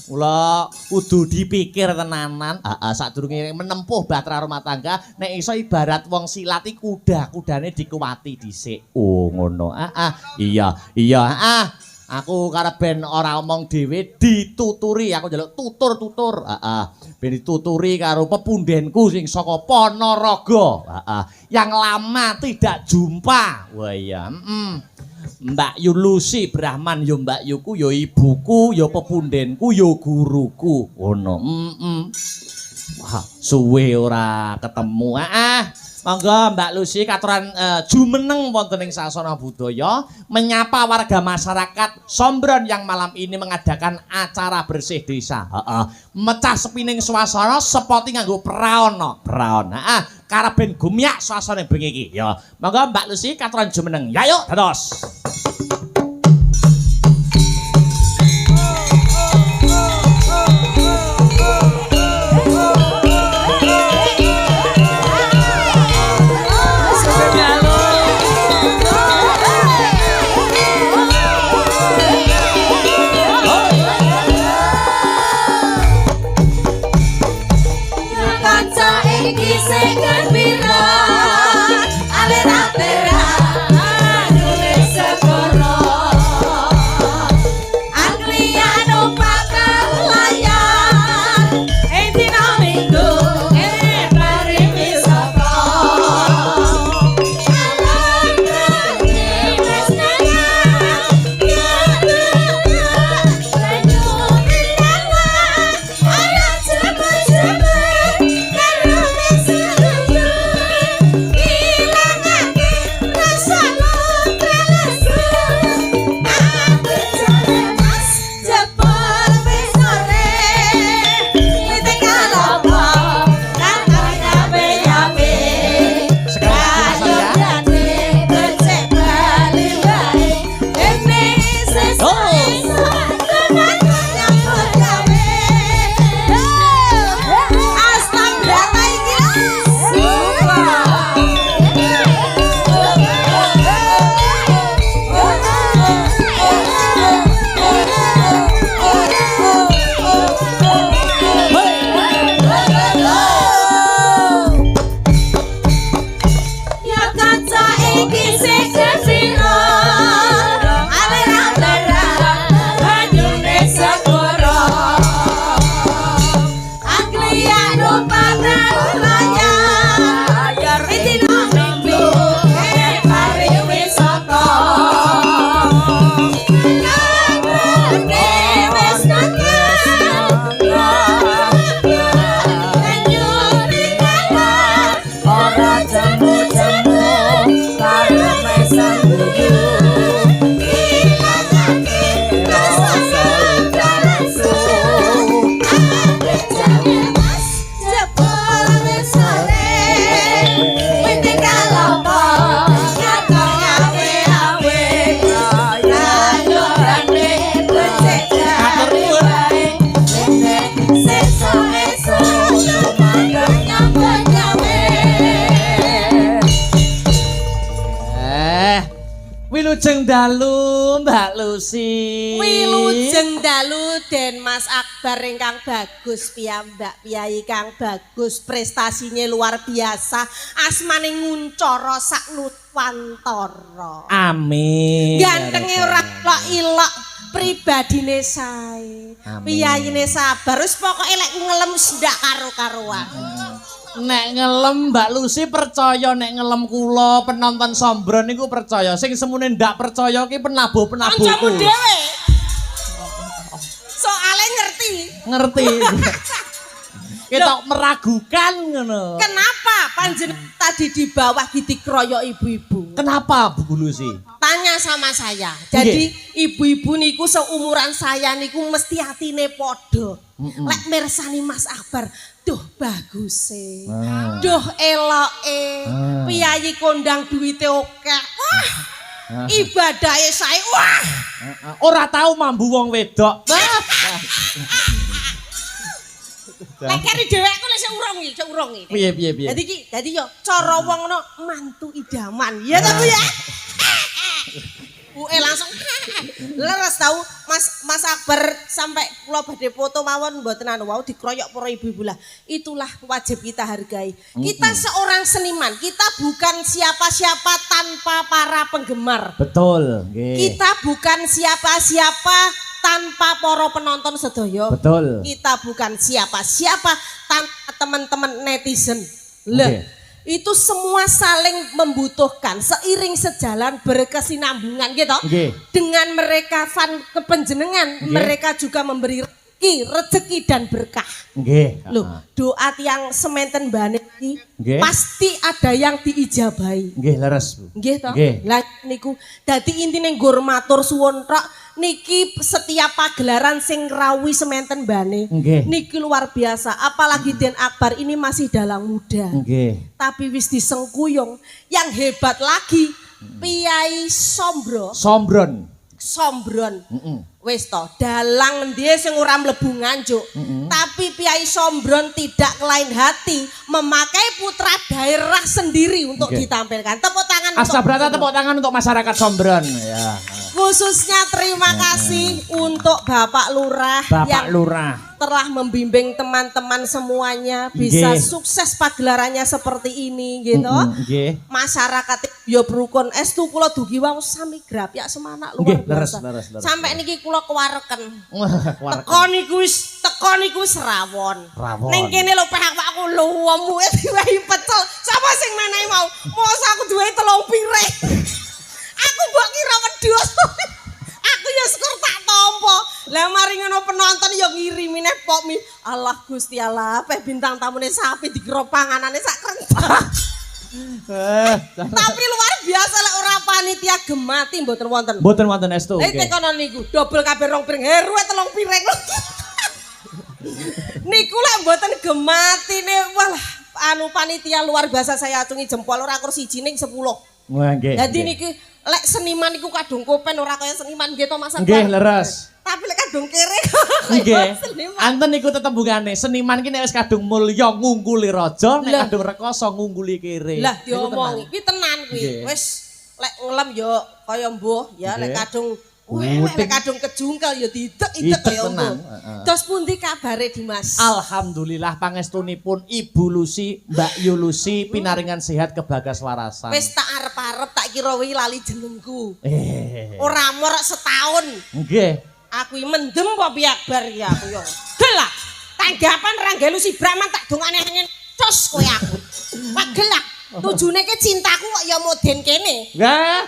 Mula kudu dipikir tenanan. Heeh, sadurunge menempuh batra rumah tangga nek iso ibarat wong silat iku kudane dikuwati dhisik. Oh, ngono. Iya, heeh. Aku karep ben ora omong dhewe dituturi, aku njaluk tutur-tutur. Heeh. Ben dituturi karo pepundenku sing saka Ponorogo. Heeh. Yang lama tidak jumpa. Wah iya, Mbak Yulusi Brahman yo Mbak Yuku yo ibuku yo pepundenku yo guruku. Ngono. Wah, suwe ora ketemu. Monggo Mbak Lucy katuran jumeneng wonten ing sasana budaya menyapa warga masyarakat Sombron yang malam ini mengadakan acara bersih desa. Mecah sepining suasana sepoti nganggo praon. Karep ben gumyak suasana bengi iki. Ya, monggo Mbak Lucy katuran jumeneng. Ya yuk dados. Wilujeng dalu Mbak Lucy. Wilujeng dalu Den Mas Akbar ingkang bagus piyambak piyai kang bagus prestasinya luar biasa asmane nguncara sak nutwantara. Amin. Gantenge ora kok ilok pribadine sae. Piyaine sabar wis pokoke lek ngelem ndak karo-karuan. Nek ngelem Mbak Lucy percaya, nek ngelem kula penonton Sombron niku percaya. Sing semune ndak percaya ki penabuh-penabuhku. Kancamu dhewe. Soale ngerti. Kita meragukan ngono. Kenapa panjenengan tadi di bawah dikroyok ibu-ibu? Kenapa Bu Lucy? Tanya sama saya. Jadi ibu-ibu niku seumuran saya niku mesti hatine padha. Lek mirsani Mas Akbar, duh bagus duh eloke, piyayi kondang duwite akeh. Wah. Ibadahe sae. Wah. Ora tau mambu wong wedok. Lek keri dhewekku lek sik urung iki. Piye. Dadi yo cara wong ngono mantu idaman. Ya ta Bu ya? ibuke langsung leres tahu Mas Akbar sampai kula badhe foto mawon mboten anu wau dikroyok para ibu-ibu lah. Itulah wajib kita hargai. Kita seorang seniman, kita bukan siapa-siapa tanpa para penggemar. Betul, nggih. Kita bukan siapa-siapa tanpa para penonton sedaya. Betul. Kita bukan siapa-siapa tanpa teman-teman netizen. Lah, itu semua saling membutuhkan, seiring sejalan berkesinambungan gitu. Dengan mereka fan kepenjenengan, mereka juga memberi rezeki dan berkah. Loh, doa tiang sementen mbane iki pasti ada yang diijabahi. Nggih, leres, Bu. Nggih to? Lah niku dadi intine nggur matur suwun tok niki setiap pagelaran sing rawi sementen mbane. Niki luar biasa, apalagi Den Akbar ini masih dalang muda. Tapi wis disengkuyung. Yang hebat lagi Piai Sombron. Wis to, dalang endi sing ora mlebu nganjuk. Tapi Piai Sombron tidak lain hati memakai putra daerah sendiri untuk ditampilkan. Tepuk tangan Astabrata, tepuk tangan untuk masyarakat Sombron ya. Khususnya terima kasih untuk Bapak Lurah yang telah membimbing teman-teman semuanya bisa sukses pagelarannya seperti ini gitu. Masyarakat yo berukun estu kula dugi wau sami grapyak semana luar biasa. Sampai niki kula kewareken. Teko niku wis rawon. Ning kene lho pehak aku luwemu diwahi pecel. Sapa sing menehi mau? Mosok aku duwe 3 piring. Aku mbok kira wedhus. Aku ya syukur tak tampa. Lah mari ngono penonton ya ngirimi neh pok mie. Allah Gusti Allah, peh bintang tamune sapi dikira panganane sak krentek. Tapi luar biasa lek ora panitia gemati mboten wonten. Mboten wonten estu. Tekono niku double kabeh 2 piring, heruwe 3 piring. Niku lek mboten gematine walah anu panitia luar biasa saya acungi jempol ora kursi siji ning 10. Wah nggih. Dadi niki lek seniman niku kadung kopen ora kaya seniman nggih to Mas Akbar. Nggih, leres. Tapi lek kadung kere. Nggih. Anten niku tetembungane, seniman ki nek wis kadung mulya ngungguli raja, nek kadung rekoso ngungguli kere. Lah diomongi, kuwi tenan kuwi. Wis lek ngelem yo kaya mbuh ya, lek kadung lek kadung kejungkel ya diidek-idek kaya ngono. Terus pundi kabare Dimas? Alhamdulillah pangestunipun Ibu Lucy, Mbak Yu Lucy pinaringan sehat kebagaswarasan. Wis tak arep-arep tak kira wi lali jenengku. Ora morok setahun. Nggih. Aku mendem apa Piai Akbar ya aku yo. Gelak. Tanggapan Rangga Lucy Brahman tak dongane cos kowe aku. Pak gelak. Tujune ke cintaku kok ya moden kene. Nggih.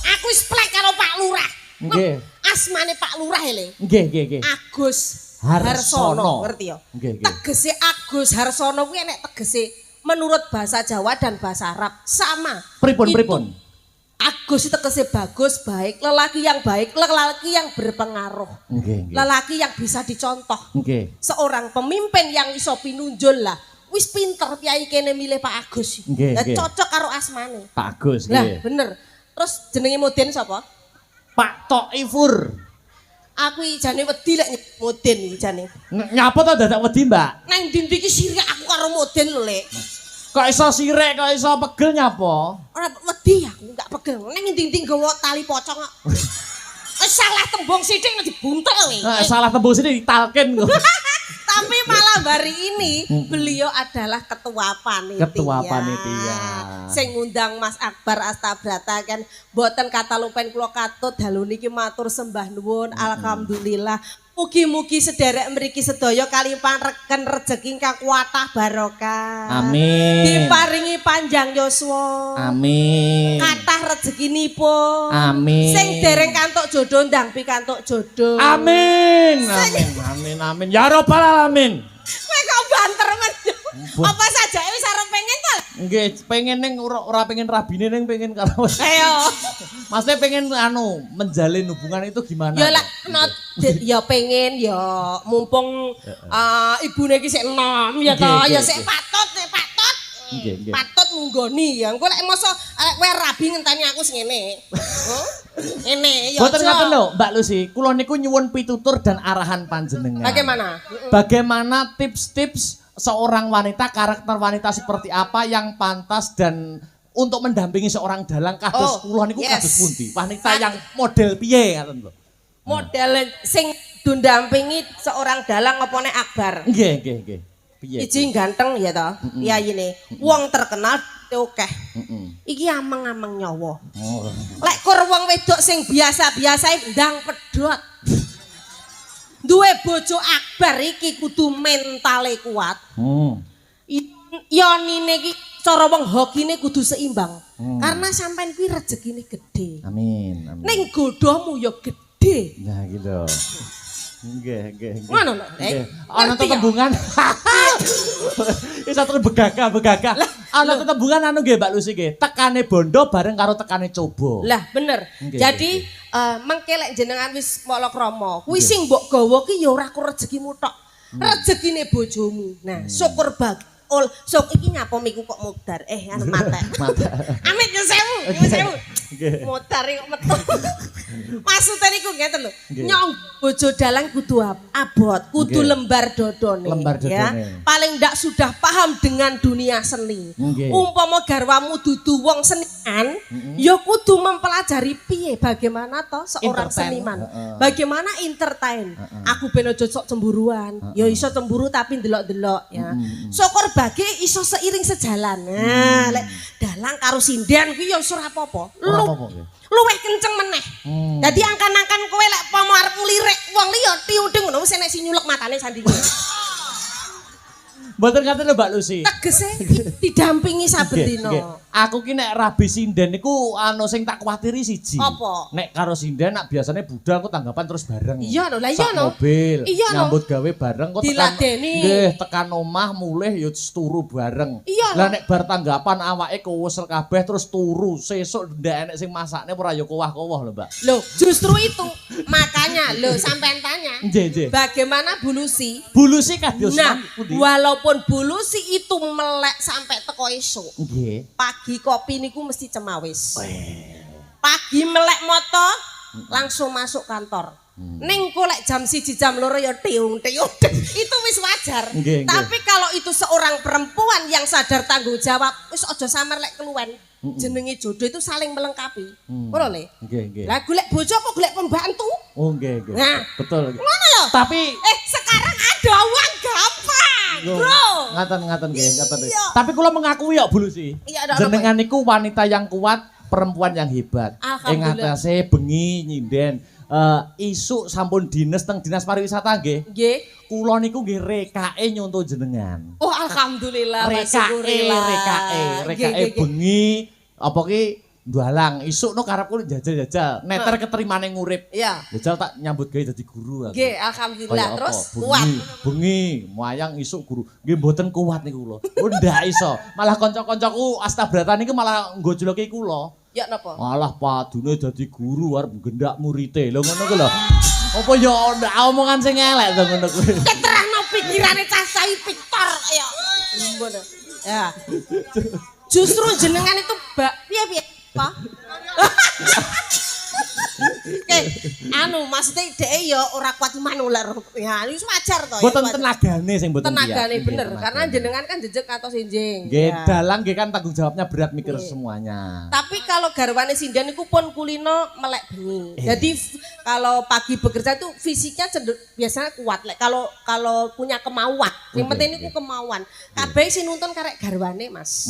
Aku wis plek karo Pak Lurah. Nggih. Asmane Pak Lurah le. Nggih. Agus Harsono, ngerti ya? Nggih. Tegese Agus Harsono kuwi enek tegese menurut bahasa Jawa dan bahasa Arab sama. Pripun? Agus itu tegese bagus, baik, lelaki yang baik, lelaki yang berpengaruh. Lelaki yang bisa dicontoh. Seorang pemimpin yang iso pinunjul lah. Wis pinter Piai kene milih Pak Agus. Lah cocok karo asmane. Pak Agus nggih. Lah bener. Terus jenenge moden sapa? Pak Toifur. Aku jane wedi lek moden iki jane. Nyapa to dadak wedi, Mbak? Nang ndi iki sirik aku karo moden lho, Lek. Kok iso sirik, kok iso pegel nyapa? Ora wedi aku, enggak pegel. Nang ndi nggawa tali pocong kok. Salah tembung sithik nek dibuntel kowe. Salah tembung sithik ditalken kok. Tapi malam hari ini beliau adalah ketua panitia. Ketua panitia. Sing ngundang Mas Akbar Astabrata kan mboten kata lupen kula katut dalu niki matur sembah nuwun. Alhamdulillah. Mugi-mugi sederek mriki sedaya kalimpang reken rejeki ingkang kuatah barokah. Amin. Diparingi panjang yuswa. Amin. Kathah rezekinipun. Amin. Sing dereng kantuk jodoh ndang pikantuk jodoh. Amin. Amin. Ya Rabbal alamin. Kowe kok banter men. Apa saja wis arep pengen to? Nggih, pengen ning ora pengen rabine ning pengen karo. Ayo. Maksudnya pengen menjalin hubungan itu gimana? Ya lek ya pengen ya mumpung ibune iki sik enom ya to, ya sik patut. Patut munggoni ya. Engko lek mosok kowe rabi ngenteni aku sing ngene. Ngene ya. Boten ngoten lho, Mbak Lucy. Kula niku nyuwun pitutur dan arahan panjenengan. Bagaimana tips-tips seorang wanita, karakter wanita seperti apa yang pantas dan untuk mendampingi seorang dalang kados kula niku yes. kados pundi? Wanita yang model piye ngaten lho. Model sing dundampingi seorang dalang apa nek Akbar? Nggih. Piye? Iji ganteng ya toh. Yayine. Wong terkenal akeh. Iki ameng-ameng nyawa. Oh. Lek kur wong wedok sing biasa-biasa ndang pedhot. Duwe bojo Akbar iki kudu mentale kuat. Yonine iki cara wong hokine kudu seimbang. Karena sampean kuwi rezekine gede. Amin. Ning godhomu ya gede. Nah gitu. Nggih. Ngono lho, Ana tetembungan. Isa terus begagah. Ana tetembungan anu nggih Mbak Lucy nggih. Tekane bondo bareng karo tekane coba. Lah bener. Jadi mengke lek jenengan wis palakrama, kuwi sing mbok gawa ki ya ora ku rezekimu tok. Rezekine bojomu. Nah, syukur sok iki nyapa miku kok mudar. Anu mate. Amit yo sewu. Mudar kok metu. Maksudnya niku ngeten lho. Nyong bojo dalang kudu abot, kudu lembar dodone. Ya. Paling ndak sudah paham dengan dunia seni. Umpama garwamu dudu wong senian, ya kudu mempelajari piye bagaimana toh seorang seniman. Bagaimana entertain. Aku ben aja sok cemburuan. Ya iso cemburu tapi ndelok-ndelok ya. Syukur bagi iso seiring sejalan. Nah, lek dalang karo sinden kuwi ya ora apa-apa. Luwih kenceng meneh. Dadi angkan-angkan kowe lek pomo arep nglirik wong liya tiudeng ngono wis enek sing nyulek matane sandinge. Mboten ngaten lho Mbak Lucy. Tegese didampingi saben dina. Aku ki nek rabi sinden niku anu sing tak kuwatiri siji. Apa? Nek karo sinden nak biasane budal aku tanggapan terus bareng. Iya lho, lah iya lho. Mobil, nyambut gawe bareng kok tekan. Nggih, tekan omah mulih ya turu bareng. Lah nek bar tanggapan awake kewesel kabeh terus turu, sesuk ndak enek sing masakne ora ya kowah-kowah lho, Mbak. Loh, justru itu. Makanya lho sampean tanya. Nggih. Bagaimana Bulusi? Bulusi kados pundi? Walaupun Bulusi itu melek sampai teko esuk. Nggih. Pagi kopi niku mesti cemawis. Pagi melek moto langsung masuk kantor. Ning lek jam 1 jam 2 ya tiung. Itu wis wajar. Tapi kalau itu seorang perempuan yang sadar tanggung jawab, wis aja samar lek keluwen. Jenenge jodoh itu saling melengkapi. Ngono le? Nggih. Lah golek bojo apa golek pembantu? Oh nggih. Nah, betul. Ngono lho. Tapi sekarang ada uang gampang, Bro. Ngaten nggih, ngaten. Tapi kula mengakui ya Bulusi. Jenengan niku wanita yang kuat, perempuan yang hebat. Ing atase bengi nyinden. Isuk sampun dinas teng Dinas Pariwisata nggih. Nggih. Kula niku nggih rekake nyonto jenengan. Oh alhamdulillah. Rekake bengi apa ki ndalang isuk no karepku jajal-jajal neter keterimane ngurip. Iya. Jajal tak nyambut gawe dadi guru aku. Nggih, alhamdulillah. Terus kuat. Bengi, wayang isuk guru. Nggih mboten kuat niku kula. Oh ndak iso. Malah kanca-kancaku astabrata niku malah nggo juluki kula. Ya napa? Malah padune dadi guru arep gendak murite. Lho ngono ku lho. Apa ya ndak omongan sing elek to ngono kuwi. Keterahno pikirane cah sai Victor ya. Ngono. Ya. Justru jenengan itu piye Pak? Maksudnya dhek ya ora kuat manuler. Ya, wis wajar to. Mboten tenagane sing mboten piye. Tenagane bener, karena jenengan kan jejeg atau sinjing. Nggih, dalang nggih kan tanggung jawabnya berat mikir semuanya. Tapi kalau garwane sinden iku pun kulino melek bengi. Jadi kalau pagi bekerja itu fisiknya biasanya kuat. Kalau punya kemauan. Yang penting niku kemauan. Kabeh sing nuntun karek garwane, Mas.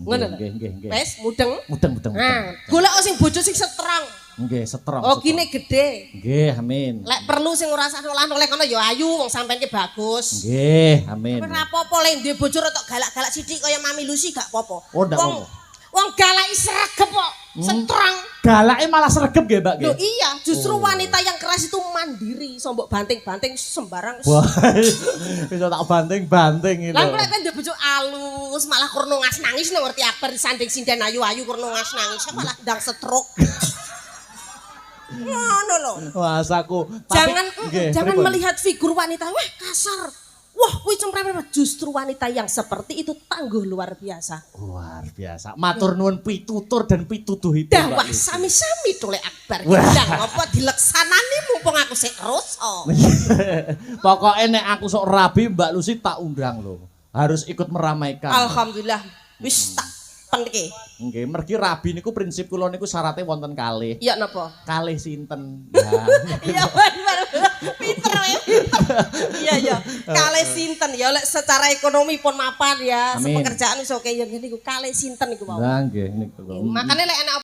Ngono lho. Nggih. Wes mudeng. Mudeng. Nah, golek sing bojo sing seterang. Nggih, seterang. Oh, kine gede. Nggih, amin. Lek perlu sing ora usah noleh kono ya ayu wong sampean ki bagus. Nggih, amin. Ora apa-apa lek duwe bojo rada galak-galak sithik kaya Mami Lucy gak apa-apa. Oh, ndak apa-apa. Wong galak sregep kok. Seterang. Galake malah sregep nggih, Mbak. Loh iya, justru wanita yang keras itu mandiri, sombok banting-banting sembarang. Wah, bisa tak banting-banting itu. Lah kok kan duwe bojo alus, malah kurno ngas-nangis ngerti Akbar sanding sinden ayu-ayu kurno ngas-nangis malah ndang stroke. Ngono lho. Wah, saku. Jangan melihat figur wanita, wah kasar. Wah, kuwi cemprem-prem. Justru wanita yang seperti itu tangguh luar biasa. Luar biasa. Matur nuwun pitutur dan pituduh itu. Wah, sami-sami Tole Akbar. Ndang apa dileksanani mumpung aku sik roso. Pokoke nek aku sok rabi Mbak Lucy tak undang lho. Harus ikut meramaikan. Alhamdulillah. Wis tak sepen iki. Nggih, mergi rabi niku prinsip kula niku syaratnya wonten kalih. Iya napa? Kalih sinten. Iya bener. Pinter ya. Iya iya. Kalih sinten ya lek secara ekonomi pun mapan ya. Amin. Pekerjaan wis oke ya niku kalih sinten niku mau. Lah nggih niku. Makane lek enak